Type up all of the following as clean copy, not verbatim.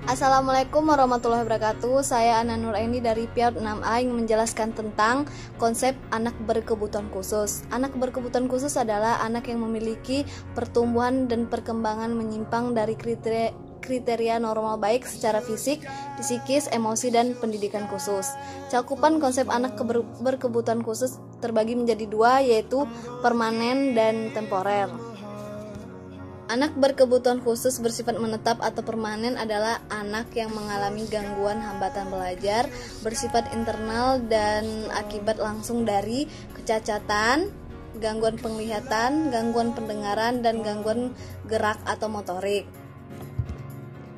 Assalamualaikum warahmatullahi wabarakatuh. Saya Ana Nuraini dari PIAUD 6A yang menjelaskan tentang konsep anak berkebutuhan khusus. Anak berkebutuhan khusus adalah anak yang memiliki pertumbuhan dan perkembangan menyimpang dari kriteria normal baik secara fisik, psikis, emosi, dan pendidikan khusus. Cakupan konsep anak berkebutuhan khusus terbagi menjadi dua, yaitu permanen dan temporer. Anak berkebutuhan khusus bersifat menetap atau permanen adalah anak yang mengalami gangguan hambatan belajar bersifat internal dan akibat langsung dari kecacatan, gangguan penglihatan, gangguan pendengaran, dan gangguan gerak atau motorik.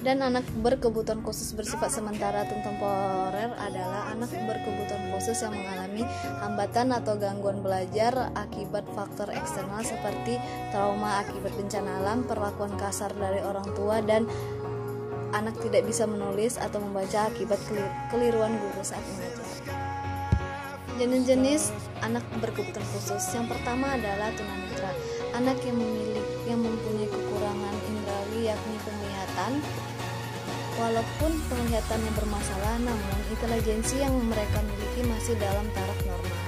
Dan anak berkebutuhan khusus bersifat sementara atau temporer adalah anak berkebutuhan khusus yang mengalami hambatan atau gangguan belajar akibat faktor eksternal seperti trauma akibat bencana alam, perlakuan kasar dari orang tua, dan anak tidak bisa menulis atau membaca akibat keliruan guru saat mengajar. Jenis-jenis anak berkebutuhan khusus. Yang pertama adalah tunanetra, anak yang mempunyai kekurangan indrawi yakni penglihatan. Walaupun penglihatannya bermasalah, namun intelijensi yang mereka miliki masih dalam taraf normal.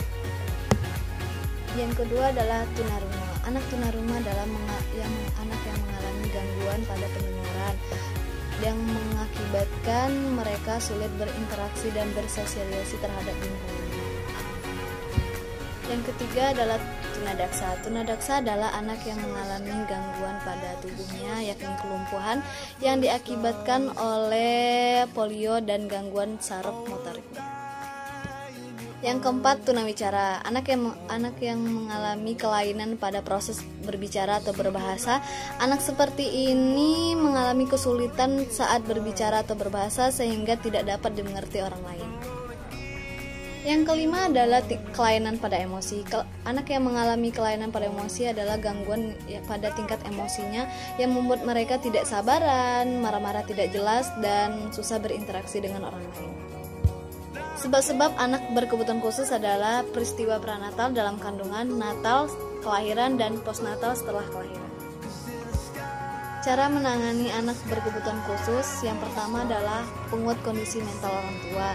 Yang kedua adalah tunarungu. Anak tunarungu adalah anak yang mengalami gangguan pada pendengaran yang mengakibatkan mereka sulit berinteraksi dan bersosialisasi terhadap lingkungan. Yang ketiga adalah tunadaksa. Tunadaksa adalah anak yang mengalami gangguan pada tubuhnya, yakni kelumpuhan yang diakibatkan oleh polio dan gangguan saraf motorik. Yang keempat, tunawicara. Anak yang mengalami kelainan pada proses berbicara atau berbahasa. Anak seperti ini mengalami kesulitan saat berbicara atau berbahasa sehingga tidak dapat dimengerti orang lain. Yang kelima adalah kelainan pada emosi. Anak yang mengalami kelainan pada emosi adalah gangguan pada tingkat emosinya yang membuat mereka tidak sabaran, marah-marah tidak jelas, dan susah berinteraksi dengan orang lain. Sebab-sebab anak berkebutuhan khusus adalah peristiwa pranatal dalam kandungan, natal, kelahiran, dan postnatal setelah kelahiran. Cara menangani anak berkebutuhan khusus, yang pertama adalah penguat kondisi mental orang tua.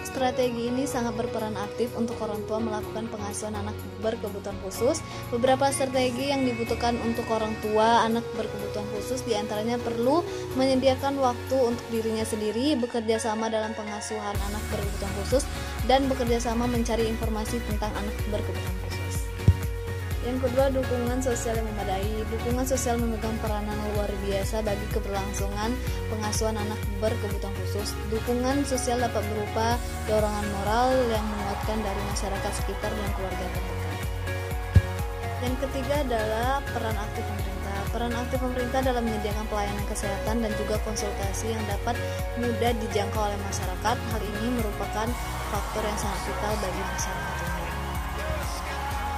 Strategi ini sangat berperan aktif untuk orang tua melakukan pengasuhan anak berkebutuhan khusus. Beberapa strategi yang dibutuhkan untuk orang tua anak berkebutuhan khusus diantaranya perlu menyediakan waktu untuk dirinya sendiri, bekerja sama dalam pengasuhan anak berkebutuhan khusus, dan bekerja sama mencari informasi tentang anak berkebutuhan khusus. Yang kedua, dukungan sosial yang memadai. Dukungan sosial memegang peranan luar biasa bagi keberlangsungan pengasuhan anak berkebutuhan khusus. Dukungan sosial dapat berupa dorongan moral yang menguatkan dari masyarakat sekitar dan keluarga terdekat. Yang ketiga adalah peran aktif pemerintah. Peran aktif pemerintah dalam menyediakan pelayanan kesehatan dan juga konsultasi yang dapat mudah dijangkau oleh masyarakat. Hal ini merupakan faktor yang sangat vital bagi masyarakat umum.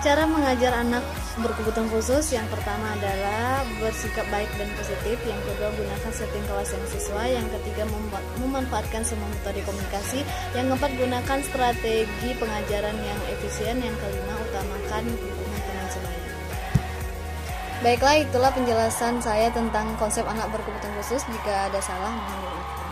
Cara mengajar anak berkebutuhan khusus, yang pertama adalah bersikap baik dan positif. Yang kedua, gunakan setting kelas yang sesuai. Yang ketiga, memanfaatkan semua metode komunikasi. Yang keempat, gunakan strategi pengajaran yang efisien. Yang kelima, utamakan dukungan teman sebaya. Baiklah, itulah penjelasan saya tentang konsep anak berkebutuhan khusus. Jika ada salah, mohon dimaafkan.